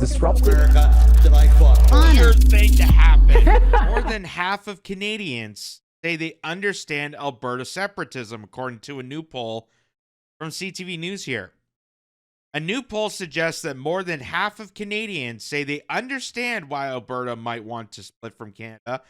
disruptive. America that I fought for. Weird thing to happen. More than half of Canadians say they understand Alberta separatism, according to a new poll from CTV News here. A new poll suggests that more than half of Canadians say they understand why Alberta might want to split from Canada,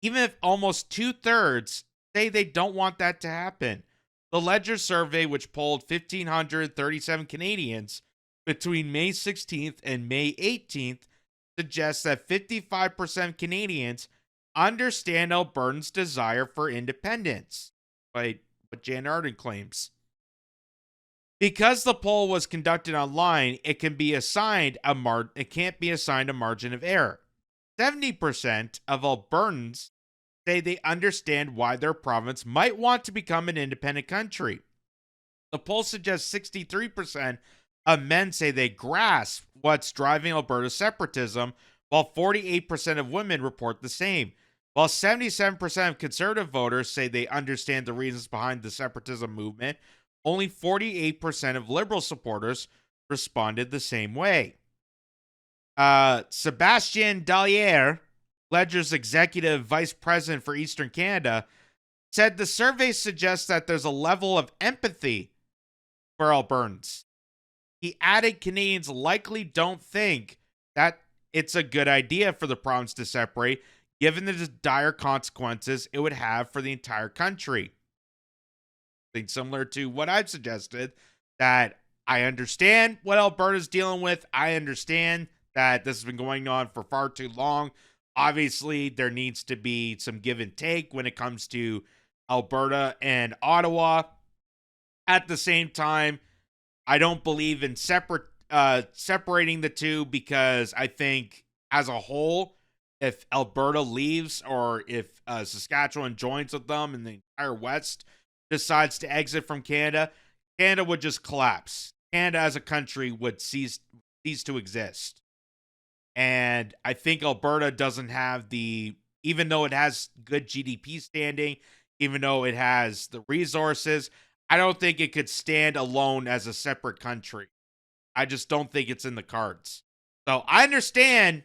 even if almost 2/3 say they don't want that to happen. The Ledger survey, which polled 1,537 Canadians between May 16th and May 18th, suggests that 55% of Canadians understand Albertans' desire for independence, by what Jan Arden claims. Because the poll was conducted online, it can't be assigned a margin of error. 70% of Albertans say they understand why their province might want to become an independent country. The poll suggests 63% of men say they grasp what's driving Alberta's separatism, while 48% of women report the same. While 77% of conservative voters say they understand the reasons behind the separatism movement, only 48% of Liberal supporters responded the same way. Sebastien Dalliere, Ledger's executive vice president for Eastern Canada, said the survey suggests that there's a level of empathy for Albertans. He added Canadians likely don't think that it's a good idea for the province to separate, given the dire consequences it would have for the entire country. Similar to what I've suggested, that I understand what Alberta's dealing with. I understand that this has been going on for far too long. Obviously, there needs to be some give and take when it comes to Alberta and Ottawa. At the same time, I don't believe in separating the two, because I think as a whole, if Alberta leaves or if Saskatchewan joins with them and the entire West decides to exit from Canada, Canada would just collapse. Canada as a country would cease to exist. And I think Alberta doesn't have even though it has good GDP standing, even though it has the resources, I don't think it could stand alone as a separate country. I just don't think it's in the cards. So I understand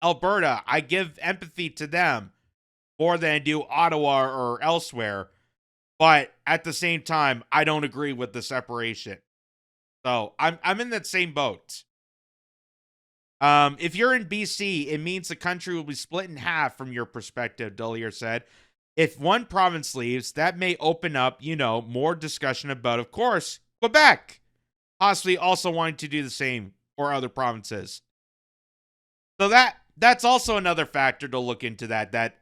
Alberta. I give empathy to them more than I do Ottawa or elsewhere. But at the same time, I don't agree with the separation. So I'm in that same boat. If you're in BC, it means the country will be split in half from your perspective, Dalliere said. If one province leaves, that may open up, more discussion about, of course, Quebec possibly also wanting to do the same, or other provinces. So that's also another factor to look into that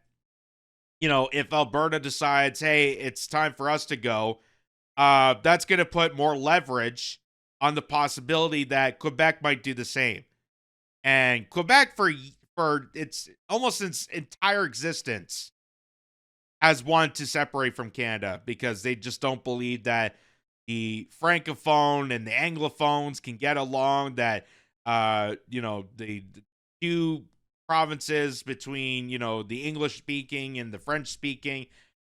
if Alberta decides, hey, it's time for us to go, that's going to put more leverage on the possibility that Quebec might do the same. And Quebec, for its almost its entire existence, has wanted to separate from Canada, because they just don't believe that the Francophone and the Anglophones can get along, that, the two provinces between, the English speaking and the French speaking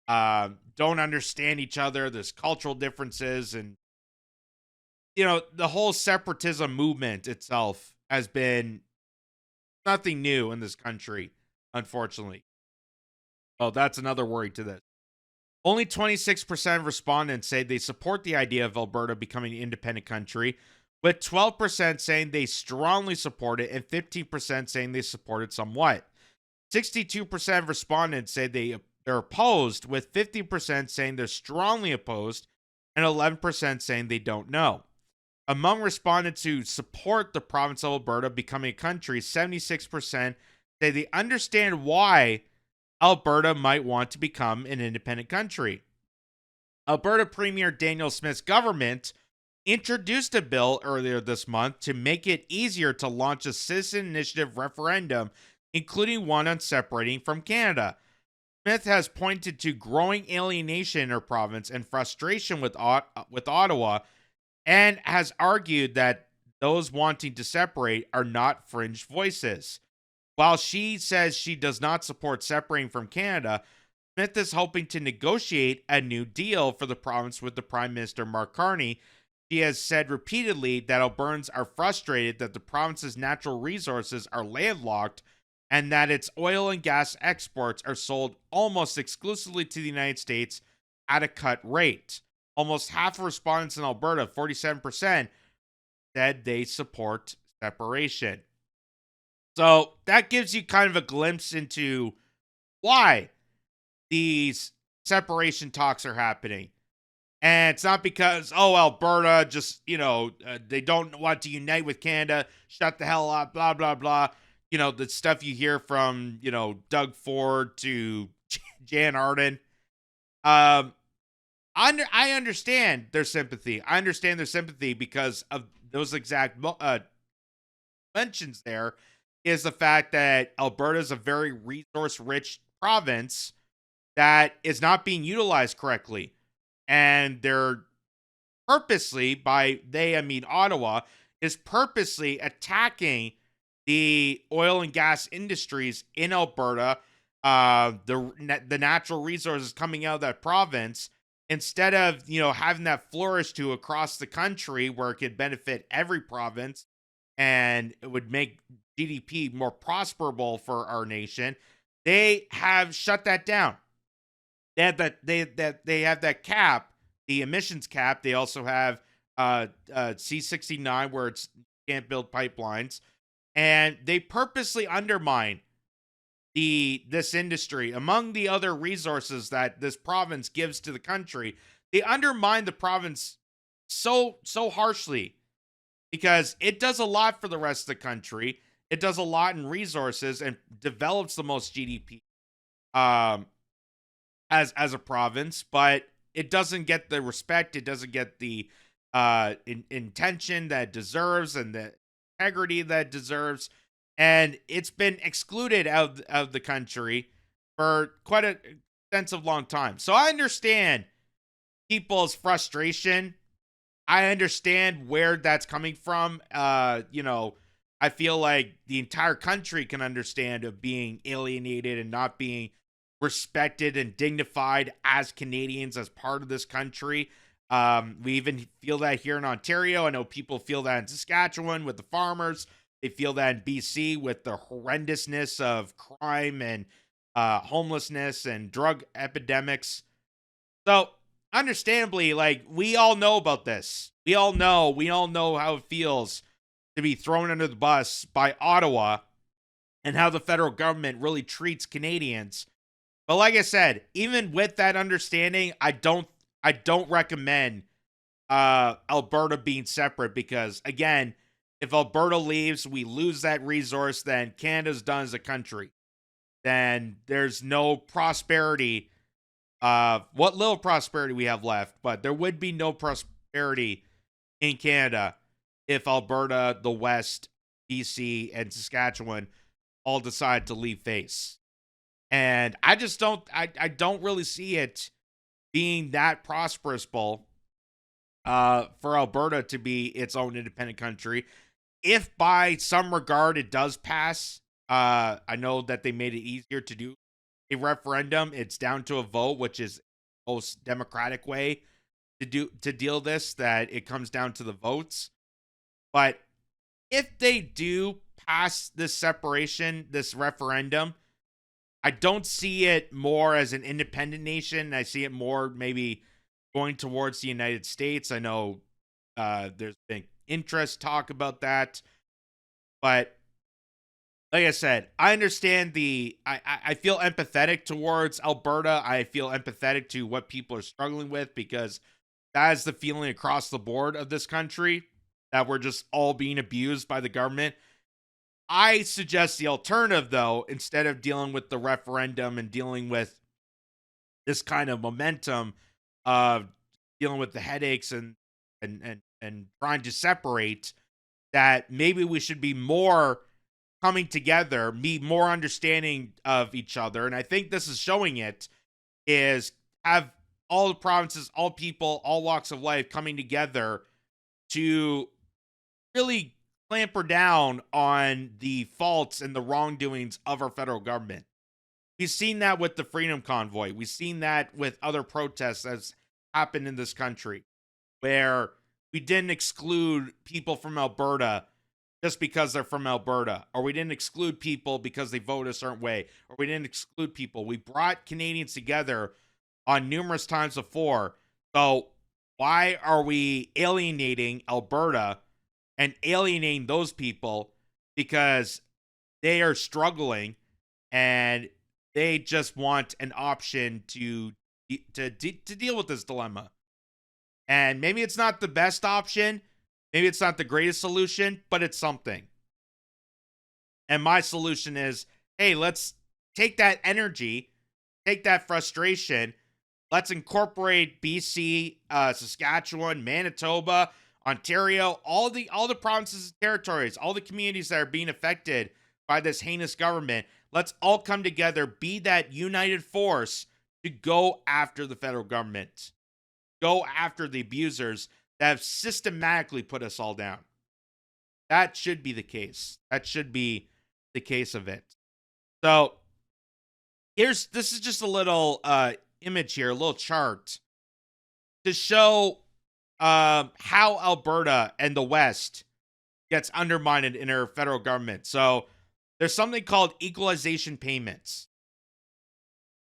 don't understand each other. There's cultural differences, and the whole separatism movement itself has been nothing new in this country, unfortunately. Well, that's another worry to this. Only 26% of respondents say they support the idea of Alberta becoming an independent country, with 12% saying they strongly support it and 15% saying they support it somewhat. 62% of respondents say they're opposed, with 50% saying they're strongly opposed and 11% saying they don't know. Among respondents who support the province of Alberta becoming a country, 76% say they understand why Alberta might want to become an independent country. Alberta Premier Daniel Smith's government introduced a bill earlier this month to make it easier to launch a citizen initiative referendum, including one on separating from Canada. Smith has pointed to growing alienation in her province and frustration with Ottawa, and has argued that those wanting to separate are not fringe voices. While she says she does not support separating from Canada, Smith is hoping to negotiate a new deal for the province with the Prime Minister Mark Carney, She has said repeatedly that Albertans are frustrated that the province's natural resources are landlocked and that its oil and gas exports are sold almost exclusively to the United States at a cut rate. Almost half of respondents in Alberta, 47%, said they support separation. So that gives you kind of a glimpse into why these separation talks are happening. And it's not because, oh, Alberta just, they don't want to unite with Canada, shut the hell up, blah, blah, blah. The stuff you hear from, Doug Ford to Jan Arden. I understand their sympathy. I understand their sympathy because of those exact mentions there is the fact that Alberta is a very resource-rich province that is not being utilized correctly. And they're purposely, by they, I mean Ottawa, is purposely attacking the oil and gas industries in Alberta, the natural resources coming out of that province, instead of, having that flourish to across the country where it could benefit every province and it would make GDP more prosperable for our nation. They have shut that down. They have that cap, the emissions cap. They also have C-69 where it's can't build pipelines, and they purposely undermine this industry. Among the other resources that this province gives to the country, they undermine the province so harshly because it does a lot for the rest of the country. It does a lot in resources and develops the most GDP as a province, but it doesn't get the respect. It doesn't get the intention that it deserves and the integrity that it deserves. And it's been excluded out of the country for quite an extensive long time. So I understand people's frustration. I understand where that's coming from. I feel like the entire country can understand of being alienated and not being respected and dignified as Canadians, as part of this country. We even feel that here in Ontario. I know people feel that in Saskatchewan with the farmers. They feel that in BC with the horrendousness of crime and homelessness and drug epidemics. So, understandably, like, we all know about this. We all know how it feels to be thrown under the bus by Ottawa and how the federal government really treats Canadians. But like I said, even with that understanding, I don't recommend Alberta being separate because, again, if Alberta leaves, we lose that resource, then Canada's done as a country. Then there's no prosperity. What little prosperity we have left, but there would be no prosperity in Canada if Alberta, the West, BC, and Saskatchewan all decide to leave face. And I just don't really see it being that prosperous, Bull, for Alberta to be its own independent country. If by some regard it does pass, I know that they made it easier to do a referendum. It's down to a vote, which is the most democratic way to deal this, that it comes down to the votes. But if they do pass this separation, this referendum, I don't see it more as an independent nation. I see it more maybe going towards the United States. I know there's been talk about that. But like I said, I understand I feel empathetic towards Alberta. I feel empathetic to what people are struggling with because that is the feeling across the board of this country, that we're just all being abused by the government. I suggest the alternative, though, instead of dealing with the referendum and dealing with this kind of momentum of dealing with the headaches and trying to separate, that maybe we should be more coming together, be more understanding of each other. And I think this is showing it, is have all the provinces, all people, all walks of life coming together to really clamper down on the faults and the wrongdoings of our federal government. We've seen that with the Freedom Convoy. We've seen that with other protests that's happened in this country, where we didn't exclude people from Alberta just because they're from Alberta, or we didn't exclude people because they vote a certain way, or we didn't exclude people. We brought Canadians together on numerous times before. So why are we alienating Alberta and alienating those people because they are struggling and they just want an option to deal with this dilemma? And maybe it's not the best option. Maybe it's not the greatest solution, but it's something. And my solution is, hey, let's take that energy, take that frustration. Let's incorporate BC, Saskatchewan, Manitoba, Ontario, all the provinces and territories, all the communities that are being affected by this heinous government. Let's all come together, be that united force to go after the federal government, go after the abusers that have systematically put us all down. That should be the case. That should be the case of it. So this is just a little image here, a little chart to show how Alberta and the West gets undermined in our federal government. So there's something called equalization payments,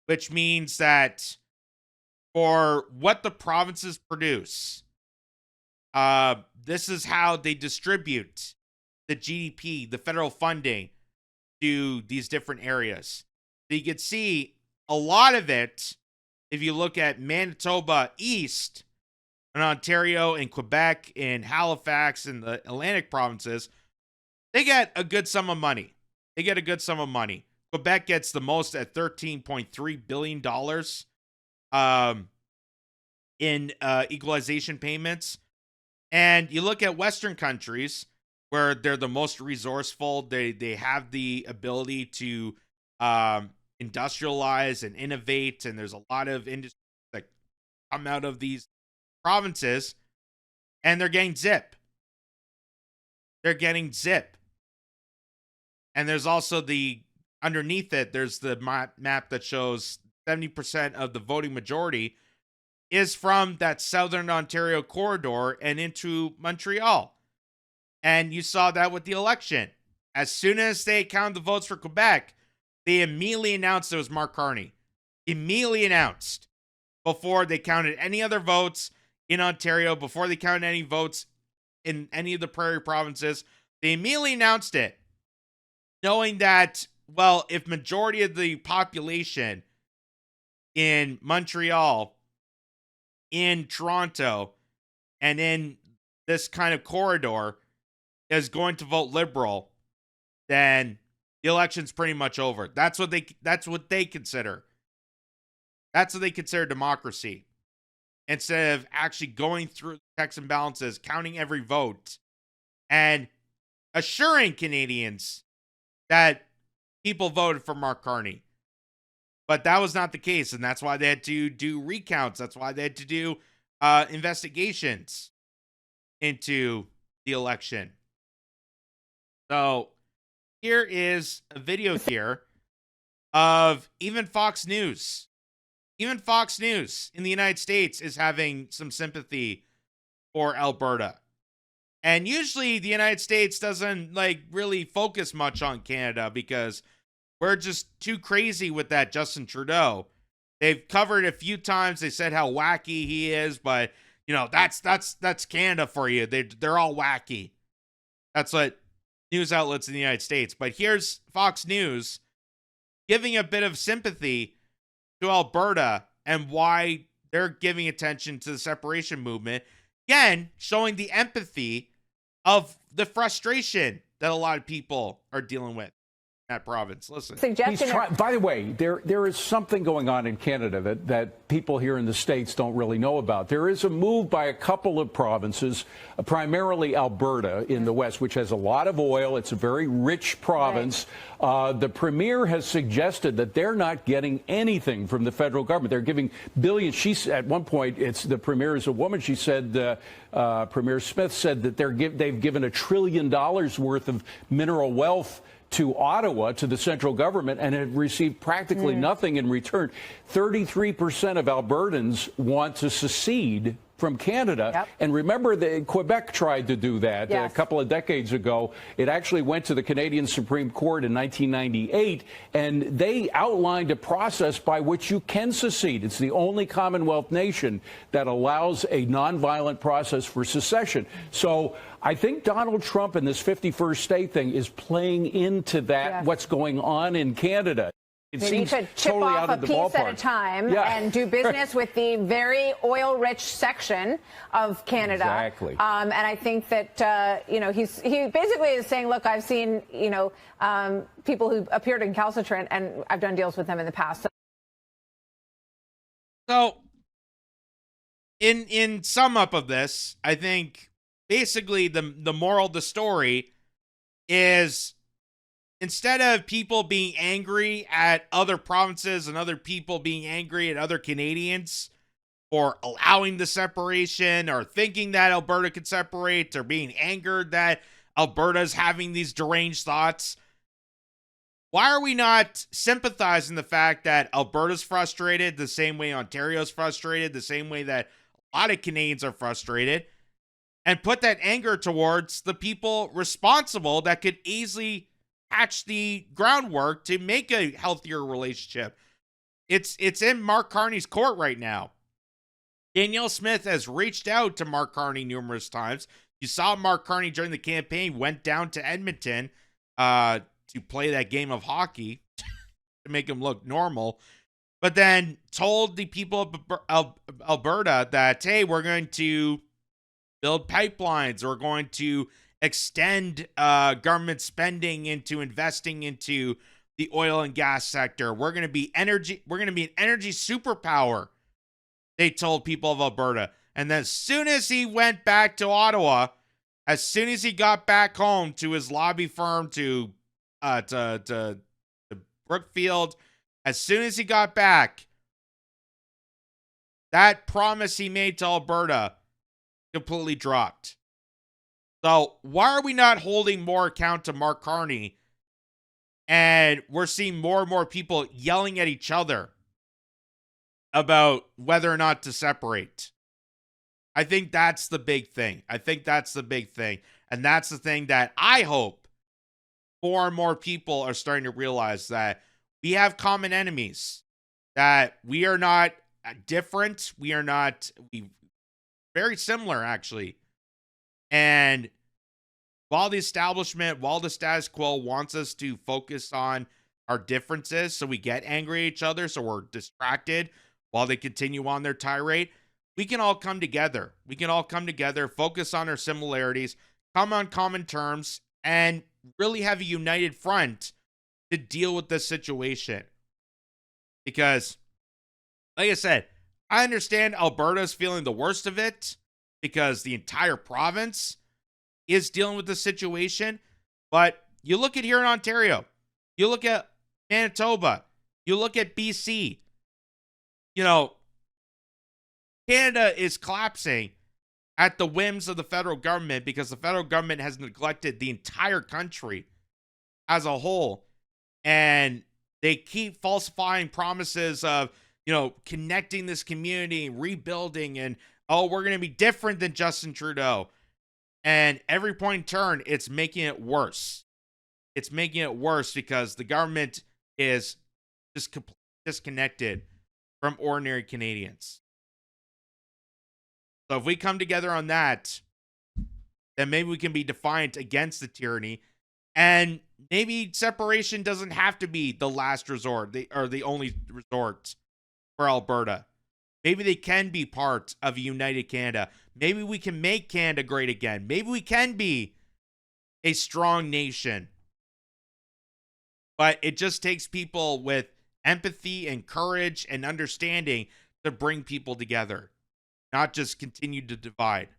which means that for what the provinces produce, this is how they distribute the GDP, the federal funding to these different areas. So you can see a lot of it, if you look at Manitoba East and Ontario and Quebec and Halifax and the Atlantic provinces, they get a good sum of money. Quebec gets the most at $13.3 billion in equalization payments. And you look at Western countries where they're the most resourceful. They have the ability to industrialize and innovate, and there's a lot of industries that come out of these provinces, and they're getting zip. And there's also underneath it, there's the map that shows 70% of the voting majority is from that Southern Ontario corridor and into Montreal. And you saw that with the election. As soon as they counted the votes for Quebec, they immediately announced it was Mark Carney. Immediately announced. Before they counted any other votes in Ontario, before they counted any votes in any of the prairie provinces, they immediately announced it. Knowing that, well, if majority of the population in Montreal, in Toronto, and in this kind of corridor is going to vote Liberal, then the election's pretty much over. That's what they consider. That's what they consider democracy. Instead of actually going through checks and balances, counting every vote, and assuring Canadians that people voted for Mark Carney. But that was not the case, and that's why they had to do recounts. That's why they had to do investigations into the election. So here is a video here of even Fox News. Even Fox News in the United States is having some sympathy for Alberta. And usually the United States doesn't really focus much on Canada because we're just too crazy with that Justin Trudeau. They've covered a few times. They said how wacky he is, but that's Canada for you. They're all wacky. That's what news outlets in the United States. But here's Fox News giving a bit of sympathy to Alberta and why they're giving attention to the separation movement. Again, showing the empathy of the frustration that a lot of people are dealing with in that province. Listen. By the way, there is something going on in Canada that people here in the States don't really know about. There is a move by a couple of provinces, primarily Alberta in the West, which has a lot of oil. It's a very rich province. Right. The premier has suggested that they're not getting anything from the federal government. They're giving billions. At one point, the premier is a woman. She said, Premier Smith said that they've given $1 trillion worth of mineral wealth to Ottawa, to the central government, and have received practically nothing in return. 33% of Albertans want to secede from Canada. Yep. And remember that Quebec tried to do that Yes. a couple of decades ago. It actually went to the Canadian Supreme Court in 1998, and they outlined a process by which you can secede. It's the only Commonwealth nation that allows a nonviolent process for secession. So I think Donald Trump and this 51st state thing is playing into that, Yes. what's going on in Canada. It Maybe you seems could chip totally off out a of the piece ballpark. at a time Yeah. and do business with the very oil-rich section of Canada. Exactly. And I think that he basically is saying, look, I've seen people who appeared incalcitrant, and I've done deals with them in the past. So, in sum up of this, I think basically the moral of the story is, instead of people being angry at other provinces and other people being angry at other Canadians for allowing the separation or thinking that Alberta could separate or being angered that Alberta's having these deranged thoughts, why are we not sympathizing the fact that Alberta's frustrated the same way Ontario's frustrated, the same way that a lot of Canadians are frustrated, and put that anger towards the people responsible that could easily hatch the groundwork to make a healthier relationship? It's in Mark Carney's court right now. Danielle Smith has reached out to Mark Carney numerous times. You saw Mark Carney during the campaign went down to Edmonton to play that game of hockey to make him look normal, but then told the people of Alberta that, hey, we're going to build pipelines, we're going to extend government spending into investing into the oil and gas sector. We're going to be an energy superpower, they told people of Alberta. And then as soon as he went back to Ottawa, as soon as he got back home to his lobby firm, to Brookfield, as soon as he got back, that promise he made to Alberta completely dropped. So why are we not holding more account to Mark Carney? And we're seeing more and more people yelling at each other about whether or not to separate. I think that's the big thing. And that's the thing that I we more and more people are starting to realize, that we have common enemies, that we are not different. We very similar, actually. And while the establishment, while the status quo wants us to focus on our differences so we get angry at each other, so we're distracted while they continue on their tirade, we can all come together. Focus on our similarities, come on common terms, and really have a united front to deal with this situation. Because, like I said, I understand Alberta's feeling the worst of it because the entire province is dealing with the situation. But you look at here in Ontario, you look at Manitoba, you look at BC, Canada is collapsing at the whims of the federal government because the federal government has neglected the entire country as a whole. And they keep falsifying promises of, connecting this community, rebuilding, and, oh, we're going to be different than Justin Trudeau. And every point in turn, it's making it worse. It's making it worse because the government is just completely disconnected from ordinary Canadians. So if we come together on that, then maybe we can be defiant against the tyranny. And maybe separation doesn't have to be the last resort, or the only resort for Alberta. Maybe they can be part of a united Canada. Maybe we can make Canada great again. Maybe we can be a strong nation. But it just takes people with empathy and courage and understanding to bring people together, not just continue to divide.